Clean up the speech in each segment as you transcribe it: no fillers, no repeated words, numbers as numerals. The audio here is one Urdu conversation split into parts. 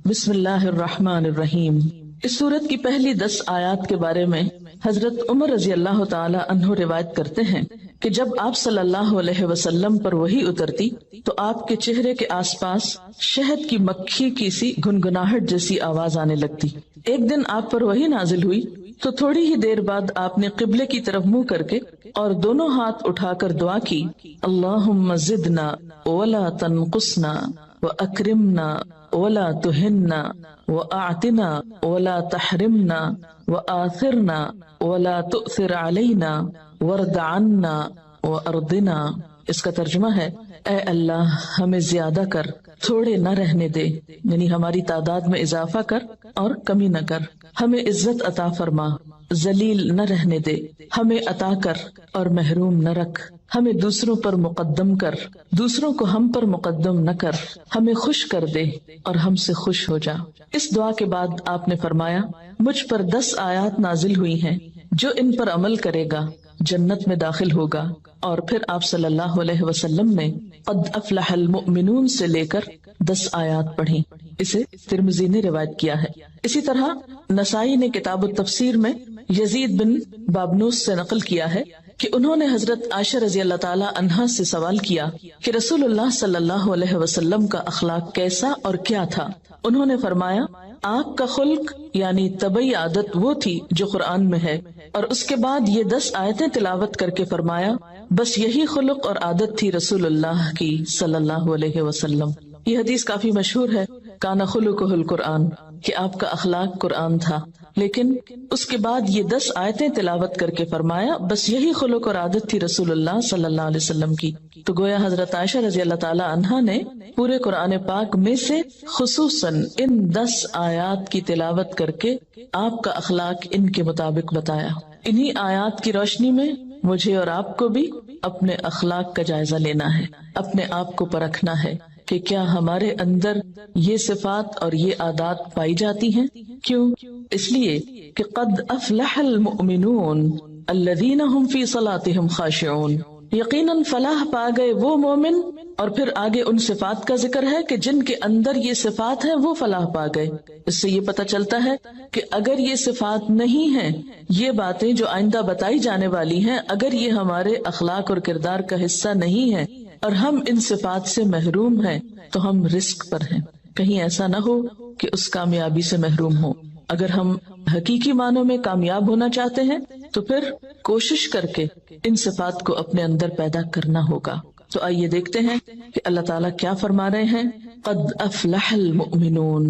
بسم اللہ الرحمن الرحیم۔ اس سورت کی پہلی 10 آیات کے بارے میں حضرت عمر رضی اللہ تعالی عنہ روایت کرتے ہیں کہ جب آپ صلی اللہ علیہ وسلم پر وحی اترتی تو آپ کے چہرے کے آس پاس شہد کی مکھی کی سی گنگناہٹ جیسی آواز آنے لگتی۔ ایک دن آپ پر وحی نازل ہوئی تو تھوڑی ہی دیر بعد آپ نے قبلے کی طرف منہ کر کے اور دونوں ہاتھ اٹھا کر دعا کی، اللہم زدنا ولا تنقصنا وَأَكْرِمْنَا وَلَا تُهِنَّا وَأَعْتِنَا وَلَا تَحْرِمْنَا وَآثِرْنَا وَلَا تُؤْثِرْ عَلَيْنَا وَارْضَ عَنَّا وَأَرْضِنَا۔ اس کا ترجمہ ہے، اے اللہ ہمیں زیادہ کر، تھوڑے نہ رہنے دے، یعنی ہماری تعداد میں اضافہ کر اور کمی نہ کر، ہمیں عزت عطا فرما، ذلیل نہ رہنے دے، ہمیں عطا کر اور محروم نہ رکھ، ہمیں دوسروں پر مقدم کر، دوسروں کو ہم پر مقدم نہ کر، ہمیں خوش کر دے اور ہم سے خوش ہو جا۔ اس دعا کے بعد آپ نے فرمایا، مجھ پر 10 آیات نازل ہوئی ہیں، جو ان پر عمل کرے گا جنت میں داخل ہوگا۔ اور پھر آپ صلی اللہ علیہ وسلم نے قد افلح المؤمنون سے لے کر 10 آیات پڑھی۔ اسے ترمذی نے روایت کیا ہے۔ اسی طرح نسائی نے کتاب التفسیر میں یزید بن بابنوس سے نقل کیا ہے کہ انہوں نے حضرت عائشہ رضی اللہ تعالی عنہا سے سوال کیا کہ رسول اللہ صلی اللہ علیہ وسلم کا اخلاق کیسا اور کیا تھا؟ انہوں نے فرمایا، آپ کا خلق یعنی طبعی عادت وہ تھی جو قرآن میں ہے، اور اس کے بعد یہ 10 آیتیں تلاوت کر کے فرمایا، بس یہی خلق اور عادت تھی رسول اللہ کی صلی اللہ علیہ وسلم۔ یہ حدیث کافی مشہور ہے، کان خلقہ القرآن، کہ آپ کا اخلاق قرآن تھا، لیکن اس کے بعد یہ 10 آیتیں تلاوت کر کے فرمایا، بس یہی خلق اور عادت تھی رسول اللہ صلی اللہ علیہ وسلم کی۔ تو گویا حضرت عائشہ رضی اللہ تعالی عنہا نے پورے قرآن پاک میں سے خصوصاً ان 10 آیات کی تلاوت کر کے آپ کا اخلاق ان کے مطابق بتایا۔ انہی آیات کی روشنی میں مجھے اور آپ کو بھی اپنے اخلاق کا جائزہ لینا ہے، اپنے آپ کو پرکھنا ہے کہ کیا ہمارے اندر یہ صفات اور یہ عادات پائی جاتی ہیں۔ کیوں؟ اس لیے کہ قد افلح المؤمنون الذین هم فی صلاتهم خاشعون، یقیناً فلاح پا گئے وہ مومن، اور پھر آگے ان صفات کا ذکر ہے کہ جن کے اندر یہ صفات ہیں وہ فلاح پا گئے۔ اس سے یہ پتہ چلتا ہے کہ اگر یہ صفات نہیں ہیں، یہ باتیں جو آئندہ بتائی جانے والی ہیں، اگر یہ ہمارے اخلاق اور کردار کا حصہ نہیں ہے اور ہم ان صفات سے محروم ہیں تو ہم رزق پر ہیں۔ کہیں ایسا نہ ہو کہ اس کامیابی سے محروم ہو۔ اگر ہم حقیقی معنوں میں کامیاب ہونا چاہتے ہیں تو پھر کوشش کر کے ان صفات کو اپنے اندر پیدا کرنا ہوگا۔ تو آئیے دیکھتے ہیں کہ اللہ تعالیٰ کیا فرما رہے ہیں۔ قد افلح المؤمنون،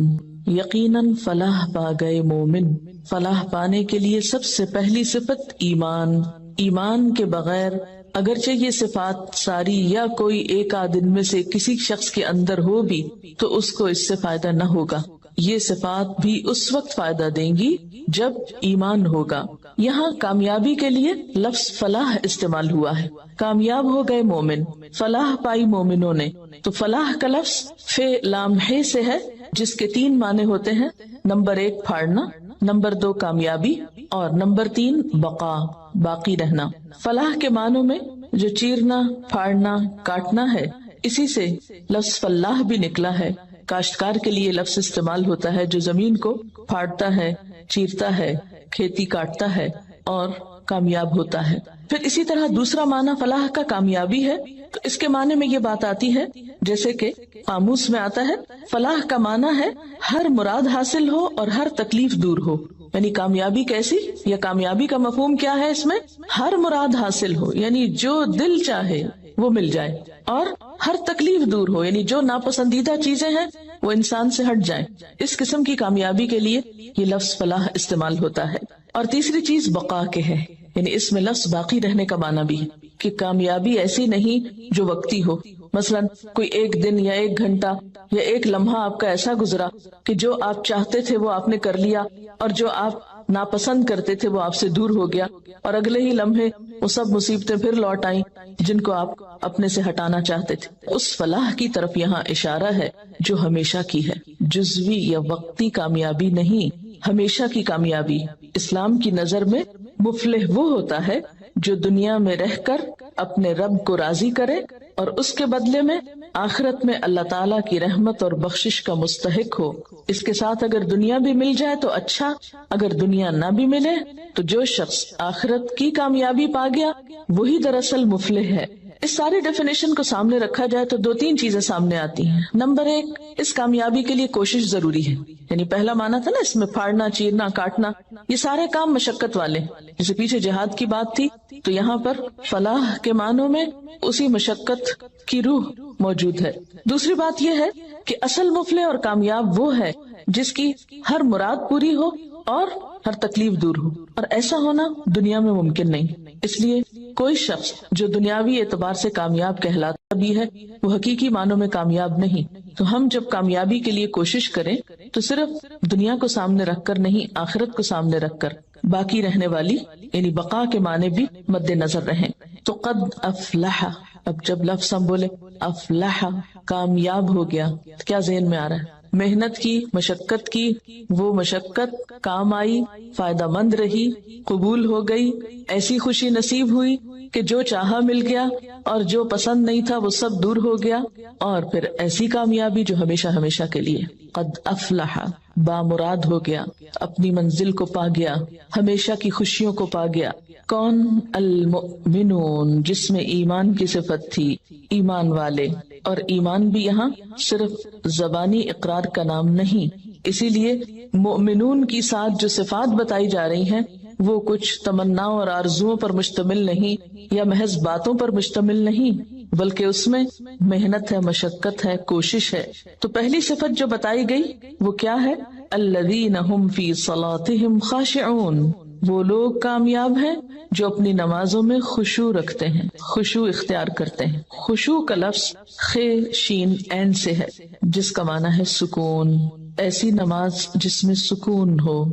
یقیناً فلاح پا گئے مومن۔ فلاح پانے کے لیے سب سے پہلی صفت ایمان۔ ایمان کے بغیر اگرچہ یہ صفات ساری یا کوئی ایک آدھ میں سے کسی شخص کے اندر ہو بھی تو اس کو اس سے فائدہ نہ ہوگا۔ یہ صفات بھی اس وقت فائدہ دیں گی جب ایمان ہوگا۔ یہاں کامیابی کے لیے لفظ فلاح استعمال ہوا ہے، کامیاب ہو گئے مومن، فلاح پائی مومنوں نے۔ تو فلاح کا لفظ فے لام ہے سے ہے، جس کے 3 معنی ہوتے ہیں، نمبر 1 پھاڑنا، نمبر 2 کامیابی، اور نمبر 3 بقا، باقی رہنا۔ فلاح کے معنوں میں جو چیرنا، پھاڑنا، کاٹنا ہے، اسی سے لفظ فلاح بھی نکلا ہے۔ کاشتکار کے لیے لفظ استعمال ہوتا ہے جو زمین کو پھاڑتا ہے، چیرتا ہے، کھیتی کاٹتا ہے اور کامیاب ہوتا ہے۔ پھر اسی طرح دوسرا معنی فلاح کا کامیابی ہے، تو اس کے معنی میں یہ بات آتی ہے جیسے کہ قاموس میں آتا ہے، فلاح کا معنی ہے ہر مراد حاصل ہو اور ہر تکلیف دور ہو۔ یعنی کامیابی کیسی، یا کامیابی کا مفہوم کیا ہے اس میں؟ ہر مراد حاصل ہو، یعنی جو دل چاہے وہ مل جائے، اور ہر تکلیف دور ہو، یعنی جو ناپسندیدہ چیزیں ہیں وہ انسان سے ہٹ جائیں۔ اس قسم کی کامیابی کے لیے یہ لفظ فلاح استعمال ہوتا ہے۔ اور تیسری چیز بقا کے ہے، یعنی اس میں لفظ باقی رہنے کا معنی بھی ہے کہ کامیابی ایسی نہیں جو وقتی ہو۔ مثلا کوئی ایک دن یا ایک گھنٹہ یا ایک لمحہ آپ کا ایسا گزرا کہ جو آپ چاہتے تھے وہ آپ نے کر لیا، اور جو آپ ناپسند کرتے تھے وہ آپ سے دور ہو گیا، اور اگلے ہی لمحے وہ سب مصیبتیں پھر لوٹ آئیں جن کو آپ اپنے سے ہٹانا چاہتے تھے۔ اس فلاح کی طرف یہاں اشارہ ہے جو ہمیشہ کی ہے، جزوی یا وقتی کامیابی نہیں، ہمیشہ کی کامیابی۔ اسلام کی نظر میں مفلح وہ ہوتا ہے جو دنیا میں رہ کر اپنے رب کو راضی کرے اور اس کے بدلے میں آخرت میں اللہ تعالیٰ کی رحمت اور بخشش کا مستحق ہو۔ اس کے ساتھ اگر دنیا بھی مل جائے تو اچھا، اگر دنیا نہ بھی ملے تو جو شخص آخرت کی کامیابی پا گیا وہی دراصل مفلح ہے۔ اس ساری ڈیفینیشن کو سامنے رکھا جائے تو دو تین چیزیں سامنے آتی ہیں۔ نمبر ایک، اس کامیابی کے لیے کوشش ضروری ہے، یعنی پہلا معنی تھا نا اس میں پھاڑنا، چیرنا، کاٹنا، یہ سارے کام مشقت والے، جیسے پیچھے جہاد کی بات تھی تو یہاں پر فلاح کے معنوں میں اسی مشقت کی روح موجود ہے۔ دوسری بات یہ ہے کہ اصل مفلح اور کامیاب وہ ہے جس کی ہر مراد پوری ہو اور ہر تکلیف دور ہو، اور ایسا ہونا دنیا میں ممکن نہیں۔ اس لیے کوئی شخص جو دنیاوی اعتبار سے کامیاب کہلاتا بھی ہے وہ حقیقی معنوں میں کامیاب نہیں۔ تو ہم جب کامیابی کے لیے کوشش کریں تو صرف دنیا کو سامنے رکھ کر نہیں، آخرت کو سامنے رکھ کر باقی رہنے والی یعنی بقا کے معنی بھی مد نظر رہیں۔ تو قد افلح، اب جب لفظ ہم بولے افلح، کامیاب ہو گیا، تو کیا ذہن میں آ رہا ہے؟ محنت کی، مشقت کی، وہ مشقت کام آئی، فائدہ مند رہی، قبول ہو گئی، ایسی خوشی نصیب ہوئی کہ جو چاہا مل گیا اور جو پسند نہیں تھا وہ سب دور ہو گیا، اور پھر ایسی کامیابی جو ہمیشہ ہمیشہ کے لیے۔ قد افلح، بامراد ہو گیا، اپنی منزل کو پا گیا، ہمیشہ کی خوشیوں کو پا گیا۔ کون؟ المؤمنون، جس میں ایمان کی صفت تھی، ایمان والے۔ اور ایمان بھی یہاں صرف زبانی اقرار کا نام نہیں، اسی لیے مؤمنون کی ساتھ جو صفات بتائی جا رہی ہیں وہ کچھ تمناؤں اور آرزوؤں پر مشتمل نہیں یا محض باتوں پر مشتمل نہیں، بلکہ اس میں محنت ہے، مشقت ہے، کوشش ہے۔ تو پہلی صفت جو بتائی گئی وہ کیا ہے؟ الذین هم فی صلاتهم خاشعون، وہ لوگ کامیاب ہیں جو اپنی نمازوں میں خشوع رکھتے ہیں، خشوع اختیار کرتے ہیں۔ خشوع کا لفظ خ شین عین سے ہے جس کا معنی ہے سکون۔ ایسی نماز جس میں سکون ہو،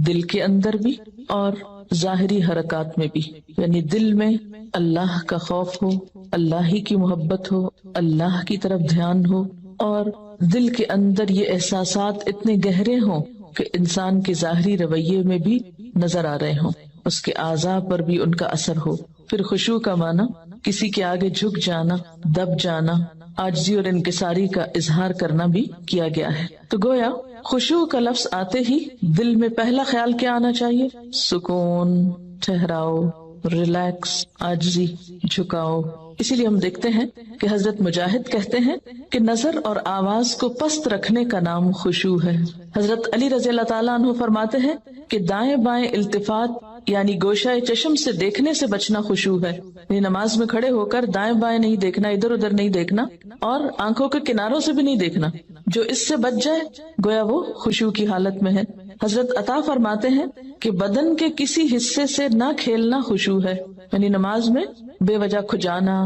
دل کے اندر بھی اور ظاہری حرکات میں بھی، یعنی دل میں اللہ کا خوف ہو، اللہ ہی کی محبت ہو، اللہ کی طرف دھیان ہو، اور دل کے اندر یہ احساسات اتنے گہرے ہوں کہ انسان کے ظاہری رویے میں بھی نظر آ رہے ہوں، اس کے اعضاء پر بھی ان کا اثر ہو۔ پھر خشوع کا معنی کسی کے آگے جھک جانا، دب جانا، عاجزی اور انکساری کا اظہار کرنا بھی کیا گیا ہے۔ تو گویا خشوع کا لفظ آتے ہی دل میں پہلا خیال کیا آنا چاہیے؟ سکون، ٹھہراؤ، ریلیکس، عاجزی، جھکاؤ۔ اسی لیے ہم دیکھتے ہیں کہ حضرت مجاہد کہتے ہیں کہ نظر اور آواز کو پست رکھنے کا نام خشوع ہے۔ حضرت علی رضی اللہ تعالیٰ عنہ فرماتے ہیں کہ دائیں بائیں التفات یعنی گوشہ چشم سے دیکھنے سے بچنا خشوع ہے، یعنی نماز میں کھڑے ہو کر دائیں بائیں نہیں دیکھنا، ادھر ادھر نہیں دیکھنا، اور آنکھوں کے کناروں سے بھی نہیں دیکھنا۔ جو اس سے بچ جائے گویا وہ خشوع کی حالت میں ہے۔ حضرت عطا فرماتے ہیں کہ بدن کے کسی حصے سے نہ کھیلنا خشوع ہے، یعنی نماز میں بے وجہ کھجانا،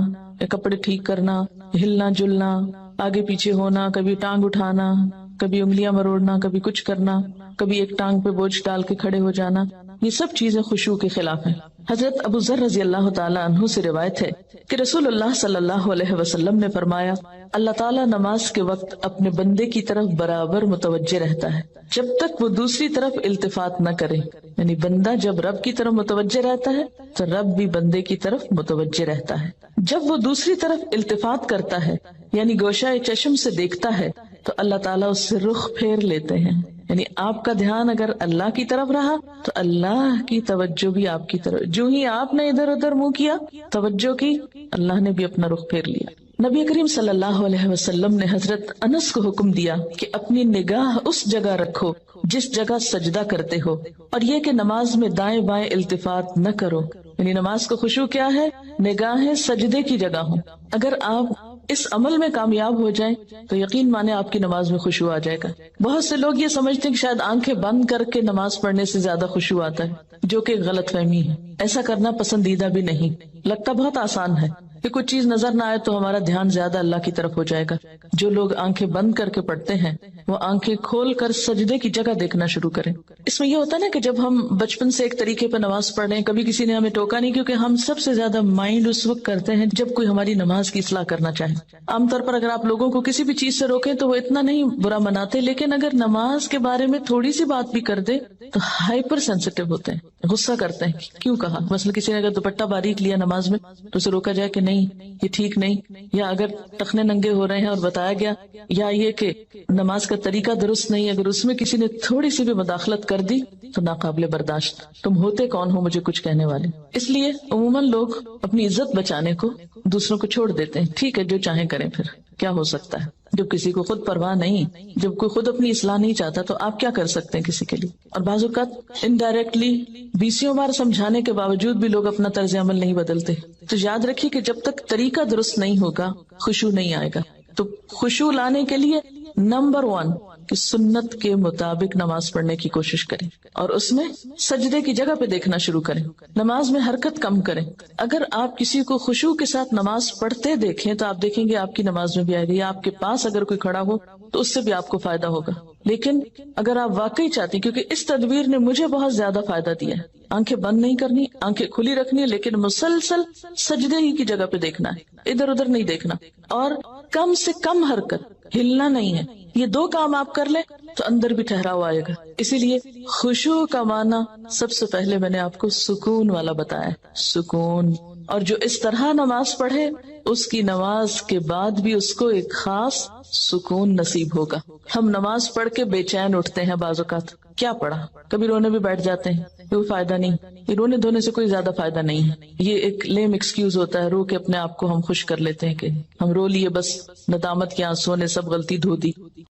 کپڑے ٹھیک کرنا، ہلنا جلنا، آگے پیچھے ہونا، کبھی ٹانگ اٹھانا، کبھی انگلیاں مروڑنا، کبھی کچھ کرنا، کبھی ایک ٹانگ پہ بوجھ ڈال کے کھڑے ہو جانا، یہ سب چیزیں خشوع کے خلاف ہیں۔ حضرت ابو ذر رضی اللہ تعالیٰ عنہ سے روایت ہے کہ رسول اللہ صلی اللہ علیہ وسلم نے فرمایا، اللہ تعالیٰ نماز کے وقت اپنے بندے کی طرف برابر متوجہ رہتا ہے جب تک وہ دوسری طرف التفات نہ کرے، یعنی بندہ جب رب کی طرف متوجہ رہتا ہے تو رب بھی بندے کی طرف متوجہ رہتا ہے۔ جب وہ دوسری طرف التفات کرتا ہے یعنی گوشہ چشم سے دیکھتا ہے تو اللہ تعالیٰ اس سے رخ پھیر لیتے ہیں، یعنی آپ کا دھیان اگر اللہ کی طرف رہا تو اللہ کی توجہ بھی آپ کی طرف، جو ہی آپ نے ادھر ادھر منہ کیا، توجہ کی، اللہ نے بھی اپنا رخ پھیر لیا۔ نبی کریم صلی اللہ علیہ وسلم نے حضرت انس کو حکم دیا کہ اپنی نگاہ اس جگہ رکھو جس جگہ سجدہ کرتے ہو، اور یہ کہ نماز میں دائیں بائیں التفات نہ کرو، یعنی نماز کا خشوع کیا ہے؟ نگاہیں سجدے کی جگہ ہوں۔ اگر آپ اس عمل میں کامیاب ہو جائیں تو یقین مانے آپ کی نماز میں خشوع آ جائے گا۔ بہت سے لوگ یہ سمجھتے ہیں کہ شاید آنکھیں بند کر کے نماز پڑھنے سے زیادہ خشوع آتا ہے، جو کہ غلط فہمی ہے۔ ایسا کرنا پسندیدہ بھی نہیں، لگتا بہت آسان ہے کہ کچھ چیز نظر نہ آئے تو ہمارا دھیان زیادہ اللہ کی طرف ہو جائے گا۔ جو لوگ آنکھیں بند کر کے پڑھتے ہیں وہ آنکھیں کھول کر سجدے کی جگہ دیکھنا شروع کریں۔ اس میں یہ ہوتا ہے نا کہ جب ہم بچپن سے ایک طریقے پہ نماز پڑھ رہے ہیں، کبھی کسی نے ہمیں ٹوکا نہیں، کیونکہ ہم سب سے زیادہ مائنڈ اس وقت کرتے ہیں جب کوئی ہماری نماز کی اصلاح کرنا چاہے۔ عام طور پر اگر آپ لوگوں کو کسی بھی چیز سے روکیں تو وہ اتنا نہیں برا مناتے، لیکن اگر نماز کے بارے میں تھوڑی سی بات بھی کر دے تو ہائپر سینسیٹیو ہوتے ہیں، غصہ کرتے ہیں، کیوں کہا؟ مثلا کسی نے اگر دوپٹہ باریک لیا نماز میں تو اسے روکا جائے کہ نہیں نہیں یہ ٹھیک نہیں، یا اگر ٹخنے ننگے ہو رہے ہیں اور بتایا گیا، یا یہ کہ نماز کا طریقہ درست نہیں، اگر اس میں کسی نے تھوڑی سی بھی مداخلت کر دی تو ناقابل برداشت. تم ہوتے کون ہو مجھے کچھ کہنے والے؟ اس لیے عموماً لوگ اپنی عزت بچانے کو دوسروں کو چھوڑ دیتے ہیں. ٹھیک ہے جو چاہیں کریں، پھر کیا ہو سکتا ہے جب کسی کو خود پرواہ نہیں، جب کوئی خود اپنی اصلاح نہیں چاہتا تو آپ کیا کر سکتے ہیں کسی کے لیے؟ اور بعض اوقات انڈائریکٹلی 20 بار سمجھانے کے باوجود بھی لوگ اپنا طرز عمل نہیں بدلتے. تو یاد رکھیے کہ جب تک طریقہ درست نہیں ہوگا خشوع نہیں آئے گا. تو خشوع لانے کے لیے نمبر 1 کہ سنت کے مطابق نماز پڑھنے کی کوشش کریں، اور اس میں سجدے کی جگہ پہ دیکھنا شروع کریں. نماز میں حرکت کم کریں. اگر آپ کسی کو خشوع کے ساتھ نماز پڑھتے دیکھیں تو آپ دیکھیں گے آپ کی نماز میں بھی آئے گی، یا آپ کے پاس اگر کوئی کھڑا ہو تو اس سے بھی آپ کو فائدہ ہوگا. لیکن اگر آپ واقعی چاہتی، کیونکہ اس تدبیر نے مجھے بہت زیادہ فائدہ دیا ہے، آنکھیں بند نہیں کرنی، آنکھیں کھلی رکھنی ہے، لیکن مسلسل سجدے ہی کی جگہ پہ دیکھنا ہے، ادھر ادھر نہیں دیکھنا، اور کم سے کم حرکت، ہلنا نہیں ہے. یہ 2 کام آپ کر لیں تو اندر بھی ٹھہراؤ آئے گا. اسی لیے خشوع کا معنی سب سے پہلے میں نے آپ کو سکون والا بتایا، سکون. اور جو اس طرح نماز پڑھے اس کی نماز کے بعد بھی اس کو ایک خاص سکون نصیب ہوگا. ہم نماز پڑھ کے بے چین اٹھتے ہیں بعض اوقات، کیا پڑھا، کبھی رونے بھی بیٹھ جاتے ہیں، کوئی فائدہ نہیں. یہ رونے دھونے سے کوئی زیادہ فائدہ نہیں ہے، یہ ایک لیم ایکسکیوز ہوتا ہے. رو کے اپنے آپ کو ہم خوش کر لیتے ہیں کہ ہم رو لیے، بس ندامت کے آنسوں نے سب غلطی دھو دی.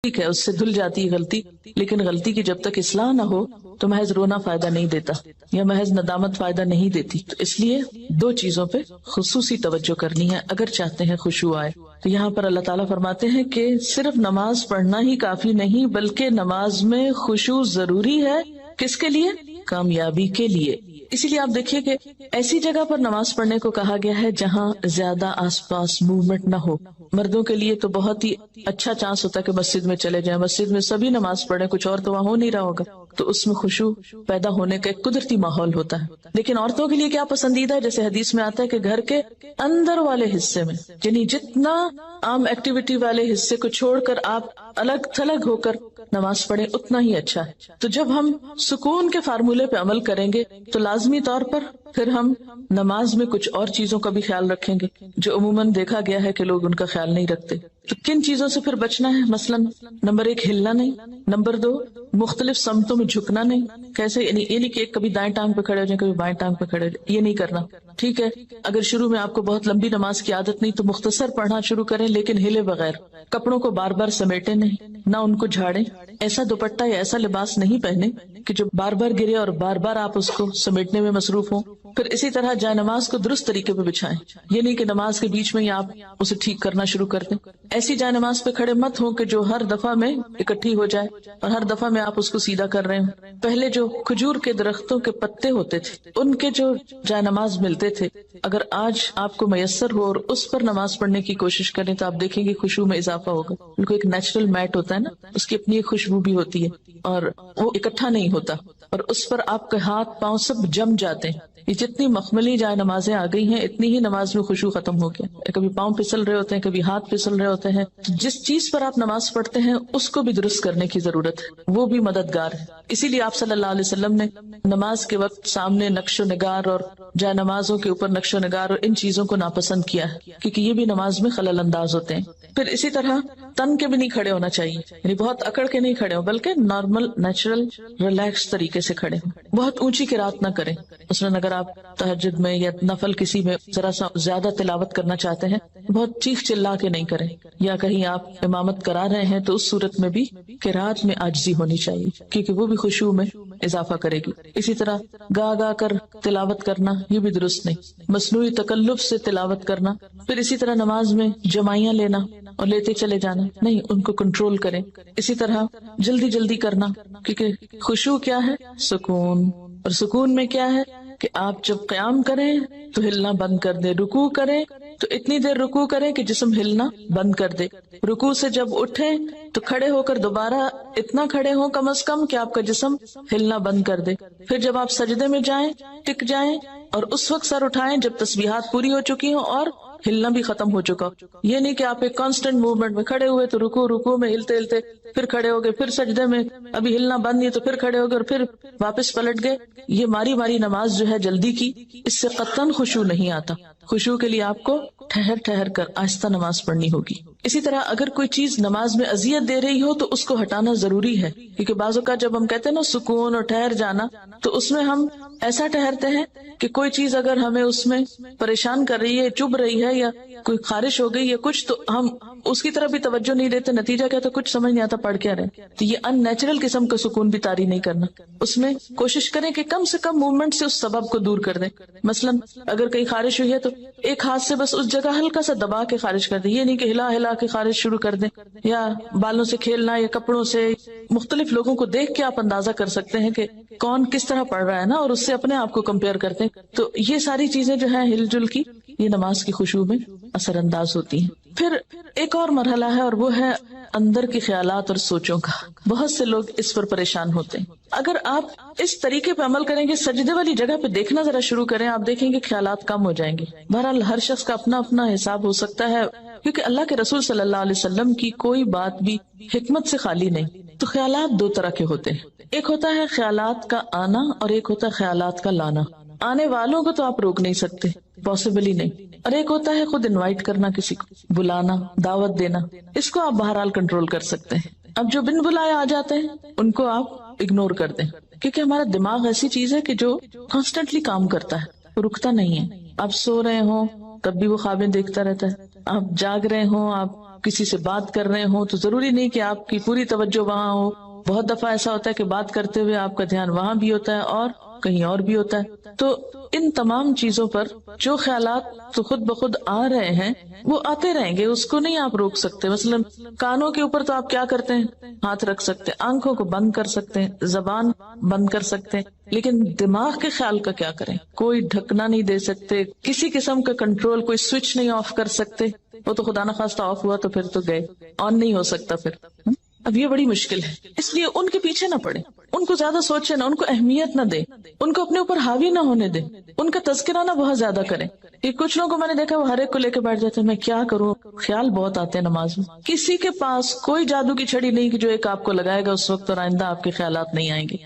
ٹھیک ہے اس سے دھل جاتی ہے غلطی، لیکن غلطی کی جب تک اصلاح نہ ہو تو محض رونا فائدہ نہیں دیتا، یا محض ندامت فائدہ نہیں دیتی. تو اس لیے 2 چیزوں پہ خصوصی توجہ کرنی ہے اگر چاہتے ہیں خشوع آئے. تو یہاں پر اللہ تعالیٰ فرماتے ہیں کہ صرف نماز پڑھنا ہی کافی نہیں، بلکہ نماز میں خشوع ضروری ہے. کس کے لیے؟ کامیابی کے لیے. اسی لیے آپ دیکھیے کہ ایسی جگہ پر نماز پڑھنے کو کہا گیا ہے جہاں زیادہ آس پاس موومنٹ نہ ہو. مردوں کے لیے تو بہت ہی اچھا چانس ہوتا ہے کہ مسجد میں چلے جائیں، مسجد میں سبھی نماز پڑھیں، کچھ اور تو وہاں ہو نہیں رہا ہوگا، تو اس میں خشوع پیدا ہونے کا ایک قدرتی ماحول ہوتا ہے. لیکن عورتوں کے لیے کیا پسندیدہ ہے؟ جیسے حدیث میں آتا ہے کہ گھر کے اندر والے حصے میں، یعنی جتنا عام ایکٹیویٹی والے حصے کو چھوڑ کر آپ الگ تھلگ ہو کر نماز پڑھیں اتنا ہی اچھا ہے. تو جب ہم سکون کے فارمولے پہ عمل کریں گے تو لازمی طور پر پھر ہم نماز میں کچھ اور چیزوں کا بھی خیال رکھیں گے جو عموماً دیکھا گیا ہے کہ لوگ ان کا خیال نہیں رکھتے. تو کن چیزوں سے پھر بچنا ہے؟ مثلاً نمبر 1 ہلنا نہیں، نمبر 2 مختلف سمتوں میں جھکنا نہیں. کیسے؟ یعنی کہ کبھی دائیں ٹانگ پہ کھڑے ہو جائیں، کبھی بائیں ٹانگ پہ کھڑے ہو جائیں، یہ نہیں کرنا. ٹھیک ہے اگر شروع میں آپ کو بہت لمبی نماز کی عادت نہیں تو مختصر پڑھنا شروع کریں، لیکن ہلے بغیر. کپڑوں کو بار بار سمیٹے نہیں، نہ ان کو جھاڑیں. ایسا دوپٹہ یا ایسا لباس نہیں پہنے کہ جو بار بار گرے اور بار بار آپ اس کو سمیٹنے میں مصروف ہوں. پھر اسی طرح جائے نماز کو درست طریقے پہ بچھائیں، یہ نہیں کہ نماز کے بیچ میں ہی آپ اسے ٹھیک کرنا شروع کر دیں. ایسی جائے نماز پہ کھڑے مت ہوں کہ جو ہر دفعہ میں اکٹھی ہو جائے اور ہر دفعہ میں آپ اس کو سیدھا کر رہے ہوں. پہلے جو کھجور کے درختوں کے پتے ہوتے تھے ان کے جو جائے نماز ملتے تھے، اگر آج آپ کو میسر ہو اور اس پر نماز پڑھنے کی کوشش کریں تو آپ دیکھیں گے خشوع میں اضافہ ہوگا. بالکل ایک نیچرل میٹ ہوتا ہے نا، اس کی اپنی ایک خوشبو بھی ہوتی ہے اور وہ اکٹھا نہیں ہوتا، اور اس پر آپ کے ہاتھ پاؤں سب جم جاتے ہیں. یہ جتنی مخملی جائے نمازیں آ گئی ہیں اتنی ہی نماز میں خشوع ختم ہو گیا. کبھی پاؤں پھسل رہے ہوتے ہیں، کبھی ہاتھ پھسل رہے ہوتے ہیں. جس چیز پر آپ نماز پڑھتے ہیں اس کو بھی درست کرنے کی ضرورت ہے، وہ بھی مددگار ہے. اسی لیے آپ صلی اللہ علیہ وسلم نے نماز کے وقت سامنے نقش و نگار اور جائے نمازوں کے اوپر نقش و نگار اور ان چیزوں کو ناپسند کیا ہے، کیونکہ یہ بھی نماز میں خلل انداز ہوتے ہیں. پھر اسی طرح تن کے بھی نہیں کھڑے ہونا چاہیے، یعنی بہت اکڑ کے نہیں کھڑے ہوں، بلکہ نارمل نیچرل ریلیکس طریقے سے کھڑے ہوں. بہت اونچی قرات نہ کریں. مثلاً اگر آپ تہجد میں یا نفل کسی میں ذرا سا زیادہ تلاوت کرنا چاہتے ہیں، بہت چیخ چلا کے نہیں کریں. یا کہیں آپ امامت کرا رہے ہیں تو اس صورت میں بھی قرات میں عاجزی ہونی چاہیے، کیونکہ وہ بھی خشوع میں اضافہ کرے گی. اسی طرح گا گا کر تلاوت کرنا یہ بھی درست نہیں، مصنوعی تکلف سے تلاوت کرنا. پھر اسی طرح نماز میں جمائیاں لینا اور لیتے چلے جانا نہیں، ان کو کنٹرول کریں. اسی طرح جلدی جلدی کرنا، کیونکہ خشوع کیا ہے؟ سکون. اور سکون میں کیا ہے کہ آپ جب قیام کریں تو ہلنا بند کر دیں، رکوع کریں تو اتنی دیر رکوع کریں کہ جسم ہلنا بند کر دے. رکوع سے جب اٹھیں تو کھڑے ہو کر دوبارہ اتنا کھڑے ہوں کم از کم کہ آپ کا جسم ہلنا بند کر دے. پھر جب آپ سجدے میں جائیں ٹک جائیں اور اس وقت سر اٹھائیں جب تسبیحات پوری ہو چکی ہوں اور ہلنا بھی ختم ہو چکا. یہ نہیں کہ آپ ایک کانسٹنٹ موومنٹ میں کھڑے ہوئے تو رکوع میں ہلتے ہلتے پھر کھڑے ہو گئے، پھر سجدے میں ابھی ہلنا بند نہیں تو پھر کھڑے ہو گئے اور پھر واپس پلٹ گئے. یہ ماری ماری نماز جو ہے جلدی کی، اس سے قطعاً خشوع نہیں آتا. خشوع کے لیے آپ کو ٹھہر ٹھہر کر آہستہ نماز پڑھنی ہوگی. اسی طرح اگر کوئی چیز نماز میں اذیت دے رہی ہو تو اس کو ہٹانا ضروری ہے، کیونکہ بعض اوقات جب ہم کہتے ہیں نا سکون اور ٹھہر جانا، تو اس میں ہم ایسا ٹھہرتے ہیں کہ کوئی چیز اگر ہمیں اس میں پریشان کر رہی ہے، چبھ رہی ہے، یا کوئی خارش ہو گئی یا کچھ، تو ہم اس کی طرف بھی توجہ نہیں دیتے، نتیجہ کیا تو کچھ سمجھ نہیں آتا پڑھ کیا رہے. تو یہ ان نیچرل قسم کا سکون بھی طاری نہیں کرنا. اس میں کوشش کریں کہ کم سے کم موومنٹ سے اس سبب کو دور کر دیں. مثلا اگر کہیں خارش ہوئی ہے تو ایک ہاتھ سے بس اس جگہ ہلکا سا دبا کے خارش کر دیں، یہ نہیں کہ ہلا ہلا کے خارش شروع کر دیں، یا بالوں سے کھیلنا یا کپڑوں سے. مختلف لوگوں کو دیکھ کے آپ اندازہ کر سکتے ہیں کہ کون کس طرح پڑھ رہا ہے نا، اور اس سے اپنے آپ کو کمپیئر کرتے ہیں. تو یہ ساری چیزیں جو ہیں ہل جل کی، یہ نماز کی خشوع میں اثر انداز ہوتی ہیں. پھر ایک اور مرحلہ ہے اور وہ ہے اندر کے خیالات اور سوچوں کا. بہت سے لوگ اس پر پریشان ہوتے ہیں. اگر آپ اس طریقے پہ عمل کریں گے، سجدے والی جگہ پہ دیکھنا ذرا شروع کریں، آپ دیکھیں گے خیالات کم ہو جائیں گے. بہرحال ہر شخص کا اپنا اپنا حساب ہو سکتا ہے، کیونکہ اللہ کے رسول صلی اللہ علیہ وسلم کی کوئی بات بھی حکمت سے خالی نہیں. تو خیالات دو طرح کے ہوتے ہیں، ایک ہوتا ہے خیالات کا آنا اور ایک ہوتا ہے خیالات کا لانا. آنے والوں کو تو آپ روک نہیں سکتے، پاسبل ہی نہیں. اور ایک ہوتا ہے خود انوائٹ کرنا، کسی کو بلانا، دعوت دینا، اس کو آپ بہرحال کنٹرول کر سکتے ہیں. اب جو بن بلائے آ جاتے ہیں ان کو آپ اگنور کر دیں، کیونکہ ہمارا دماغ ایسی چیز ہے کہ جو کانسٹنٹلی کام کرتا ہے، رکتا نہیں ہے. آپ سو رہے ہوں تب بھی وہ خوابیں دیکھتا رہتا ہے، آپ جاگ رہے ہوں، آپ کسی سے بات کر رہے ہوں تو ضروری نہیں کہ آپ کی پوری توجہ وہاں ہو. بہت دفعہ ایسا ہوتا ہے کہ بات کرتے ہوئے آپ کا دھیان وہاں بھی ہوتا ہے اور کہیں اور بھی ہوتا ہے. تو ان تمام چیزوں پر جو خیالات تو خود بخود آ رہے ہیں وہ آتے رہیں گے، اس کو نہیں آپ روک سکتے. مثلا کانوں کے اوپر تو آپ کیا کرتے ہیں، ہاتھ رکھ سکتے ہیں، آنکھوں کو بند کر سکتے ہیں، زبان بند کر سکتے ہیں، لیکن دماغ کے خیال کا کیا کریں؟ کوئی ڈھکنا نہیں دے سکتے، کسی قسم کا کنٹرول، کوئی سوئچ نہیں آف کر سکتے. وہ تو خدا نخواستہ آف ہوا تو پھر تو گئے، آن نہیں ہو سکتا پھر. اب یہ بڑی مشکل ہے، اس لیے ان کے پیچھے نہ پڑے، ان کو زیادہ سوچے نہ، ان کو اہمیت نہ دے، ان کو اپنے اوپر حاوی نہ ہونے دے، ان کا تذکرہ نہ بہت زیادہ کریں. کہ کچھ لوگوں کو میں نے دیکھا وہ ہر ایک کو لے کے بیٹھ جاتے ہیں، میں کیا کروں، خیال بہت آتے ہیں نماز میں. کسی کے پاس کوئی جادو کی چھڑی نہیں کہ جو ایک آپ کو لگائے گا اس وقت اور آئندہ آپ کے خیالات نہیں آئیں گے.